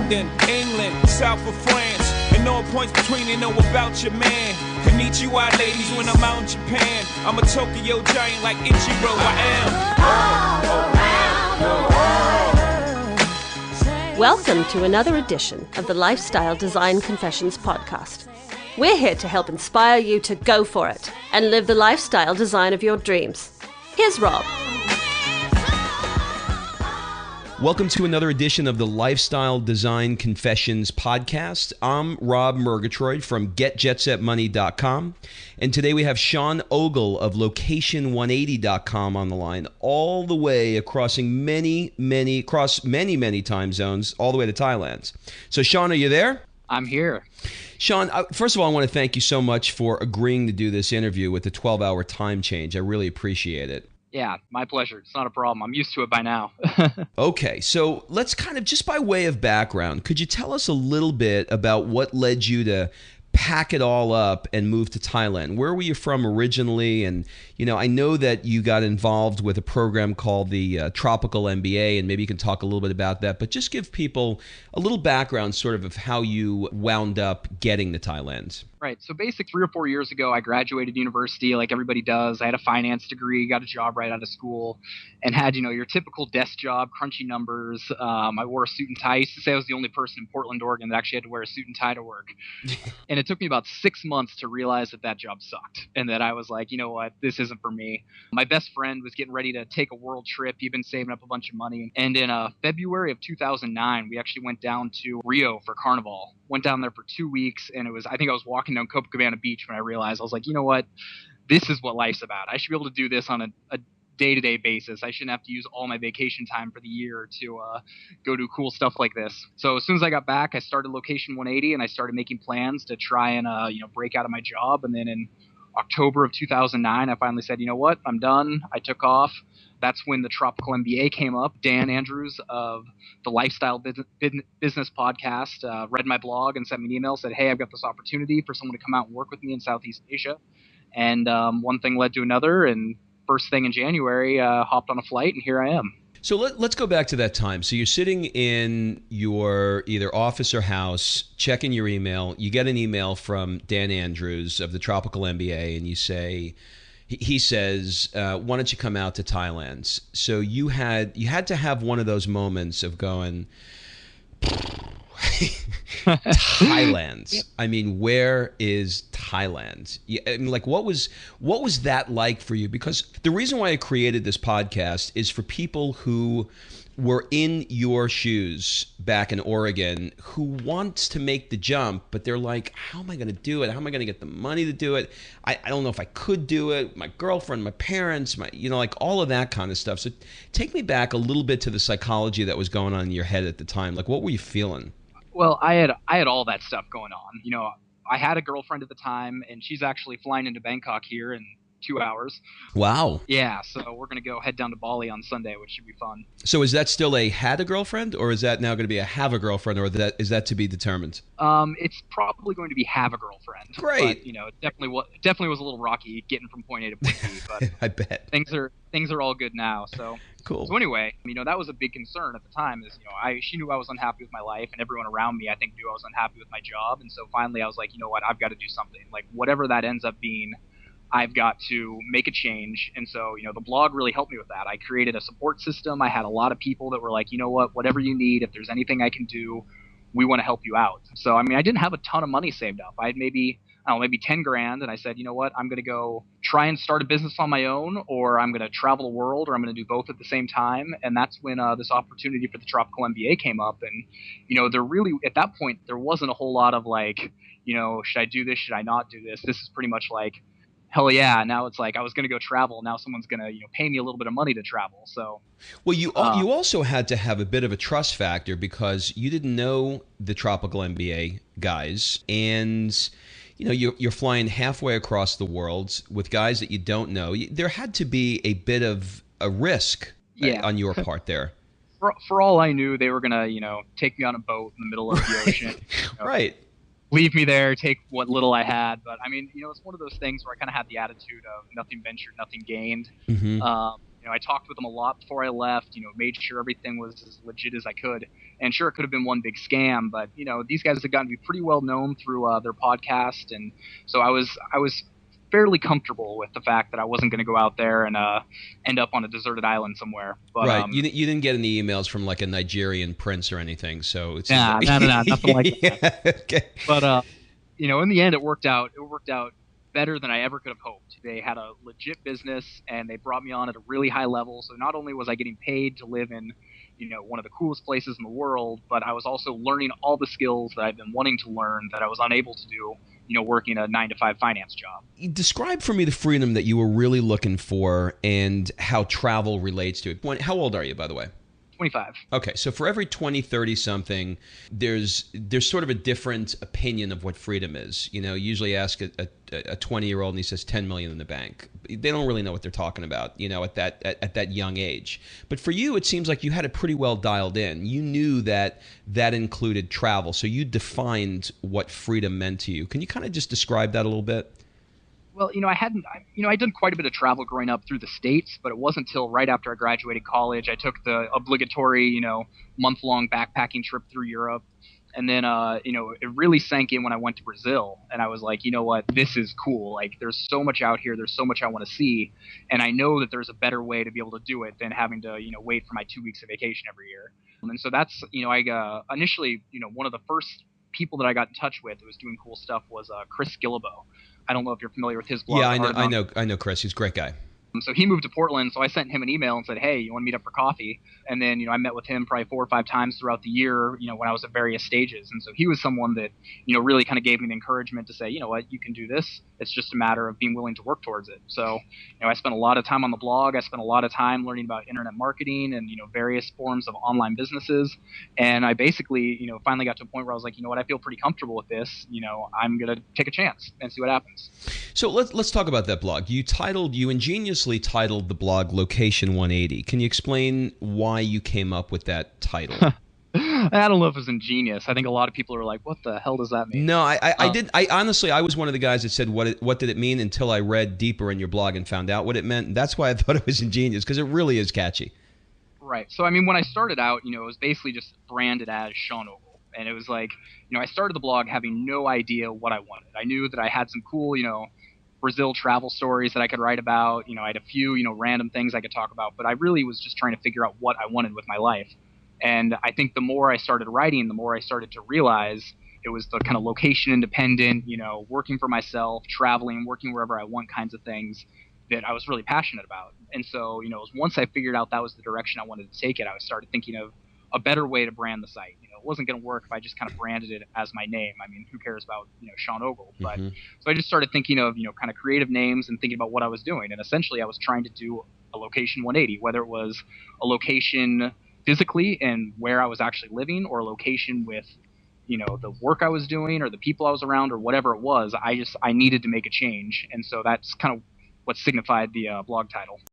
London, England, south of France. And all points between, they know about your man. Konnichiwa, ladies, when I'm out in Japan. I'm a Tokyo giant like Ichiro, I am. Welcome to another edition of the Lifestyle Design Confessions podcast. We're here to help inspire you to go for it and live the lifestyle design of your dreams. Here's Rob. Welcome to another edition of the Lifestyle Design Confessions podcast. I'm Rob Murgatroyd from GetJetSetMoney.com, and today we have Sean Ogle of Location180.com on the line, all the way across many time zones, all the way to Thailand. So, Sean, are you there? I'm here. Sean, first of all, I want to thank you so much for agreeing to do this interview with the 12-hour time change. I really appreciate it. Yeah, my pleasure. It's not a problem. I'm used to it by now. Okay, so let's kind of, just by way of background, could you tell us a little bit about what led you to pack it all up and move to Thailand? Where were you from originally? And, you know, I know that you got involved with a program called the Tropical MBA, and maybe you can talk a little bit about that, but just give people a little background sort of how you wound up getting to Thailand. Right. So basically 3 or 4 years ago, I graduated university like everybody does. I had a finance degree, got a job right out of school, and had, your typical desk job, crunchy numbers. I wore a suit and tie. I used to say I was the only person in Portland, Oregon that actually had to wear a suit and tie to work. And it took me about 6 months to realize that job sucked and that I was like, you know what, this isn't for me. My best friend was getting ready to take a world trip. He'd been saving up a bunch of money. And in February of 2009, we actually went down to Rio for Carnival. Went down there for 2 weeks, and I think I was walking down Copacabana Beach when I realized, I was like, you know what, this is what life's about. I should be able to do this on a day-to-day basis. I shouldn't have to use all my vacation time for the year to go do cool stuff like this. So as soon as I got back, I started Location 180, and I started making plans to try and break out of my job. And then in October of 2009, I finally said, you know what, I'm done. I took off. That's when the Tropical MBA came up. Dan Andrews of the Lifestyle Business Podcast read my blog and sent me an email, said, hey, I've got this opportunity for someone to come out and work with me in Southeast Asia. And one thing led to another, and first thing in January, hopped on a flight, and here I am. So let's go back to that time. So you're sitting in your either office or house, checking your email. You get an email from Dan Andrews of the Tropical MBA, and you say, he says, why don't you come out to Thailand? So you had to have one of those moments of going, Thailand. I mean, where is Thailand? I mean, like, what was that like for you? Because the reason why I created this podcast is for people who were in your shoes back in Oregon who wants to make the jump, but they're like, how am I going to do it? How am I going to get the money to do it? I don't know if I could do it. My girlfriend, my parents, like all of that kind of stuff. So take me back a little bit to the psychology that was going on in your head at the time. Like, what were you feeling? Well, I had all that stuff going on. I had a girlfriend at the time, and she's actually flying into Bangkok here in 2 hours. Wow. Yeah, so we're going to head down to Bali on Sunday, which should be fun. So is that still a had a girlfriend, or is that now going to be a have a girlfriend, or is that to be determined? It's probably going to be have a girlfriend. Great. But, it definitely was a little rocky getting from point A to point B, but I bet. Things are all good now. So cool. So anyway, that was a big concern at the time. She knew I was unhappy with my life, and everyone around me, I think, knew I was unhappy with my job. And so finally, I was like, you know what, I've got to do something. Like, whatever that ends up being, I've got to make a change. And so, the blog really helped me with that. I created a support system. I had a lot of people that were like, you know what, whatever you need, if there's anything I can do, we want to help you out. So, I didn't have a ton of money saved up. I had maybe 10 grand. And I said, you know what, I'm going to go try and start a business on my own, or I'm going to travel the world, or I'm going to do both at the same time. And that's when this opportunity for the Tropical MBA came up. And, there really, at that point, there wasn't a whole lot of like, should I do this? Should I not do this? This is pretty much like, hell yeah. Now it's like I was going to go travel. Now someone's going to pay me a little bit of money to travel. So, well, you also had to have a bit of a trust factor because you didn't know the Tropical MBA guys, and you're flying halfway across the world with guys that you don't know. There had to be a bit of a risk on your part there. For all I knew, they were going to take me on a boat in the middle of the ocean. Right. Leave me there, take what little I had. But it's one of those things where I kind of had the attitude of nothing ventured, nothing gained. Mm-hmm. I talked with them a lot before I left, made sure everything was as legit as I could. And sure, it could have been one big scam, but, these guys have gotten to be pretty well known through their podcast. And so I was fairly comfortable with the fact that I wasn't going to go out there and end up on a deserted island somewhere. But, right. You didn't get any emails from like a Nigerian prince or anything. So it's no, nothing like that. Okay. But, in the end, it worked out. It worked out better than I ever could have hoped. They had a legit business and they brought me on at a really high level. So not only was I getting paid to live in, one of the coolest places in the world, but I was also learning all the skills that I've been wanting to learn that I was unable to do, working a 9-to-5 finance job. Describe for me the freedom that you were really looking for and how travel relates to it. How old are you, by the way? 25. Okay, so for every 20, 30 something, there's sort of a different opinion of what freedom is. Usually ask a 20-year-old and he says 10 million in the bank. They don't really know what they're talking about, at that young age. But for you, it seems like you had it pretty well dialed in. You knew that included travel, so you defined what freedom meant to you. Can you kind of just describe that a little bit? Well, I'd done quite a bit of travel growing up through the States, but it wasn't until right after I graduated college, I took the obligatory, month-long backpacking trip through Europe. And then, it really sank in when I went to Brazil. And I was like, you know what, this is cool. Like, there's so much out here. There's so much I want to see. And I know that there's a better way to be able to do it than having to, wait for my 2 weeks of vacation every year. And so that's, initially, one of the first people that I got in touch with who was doing cool stuff was Chris Gillibo. I don't know if you're familiar with his blog. Yeah, I know Chris. He's a great guy. So he moved to Portland, so I sent him an email and said, hey, you want to meet up for coffee? And then, I met with him probably 4 or 5 times throughout the year, when I was at various stages. And so he was someone that, really kind of gave me the encouragement to say, you know what, you can do this. It's just a matter of being willing to work towards it. So, I spent a lot of time on the blog. I spent a lot of time learning about internet marketing and, various forms of online businesses. And I basically, finally got to a point where I was like, you know what, I feel pretty comfortable with this. I'm going to take a chance and see what happens. So let's talk about that blog. You ingeniously titled the blog Location 180. Can you explain why you came up with that title? I don't know if it was ingenious. I think a lot of people are like, what the hell does that mean? No, I did. I honestly, I was one of the guys that said, what did it mean, until I read deeper in your blog and found out what it meant. And that's why I thought it was ingenious, because it really is catchy. Right. So, when I started out, it was basically just branded as Sean Ogle. And it was like, I started the blog having no idea what I wanted. I knew that I had some cool, Brazil travel stories that I could write about. I had a few, random things I could talk about, but I really was just trying to figure out what I wanted with my life. And I think the more I started writing, the more I started to realize it was the kind of location independent, working for myself, traveling, working wherever I want kinds of things that I was really passionate about. And so, once I figured out that was the direction I wanted to take it, I started thinking of a better way to brand the site. It wasn't going to work if I just kind of branded it as my name. I mean, who cares about, Sean Ogle? But so I just started thinking of, kind of creative names and thinking about what I was doing. And essentially I was trying to do a location 180, whether it was a location physically and where I was actually living, or a location with, the work I was doing or the people I was around or whatever it was. I needed to make a change. And so that's kind of what signified the blog title.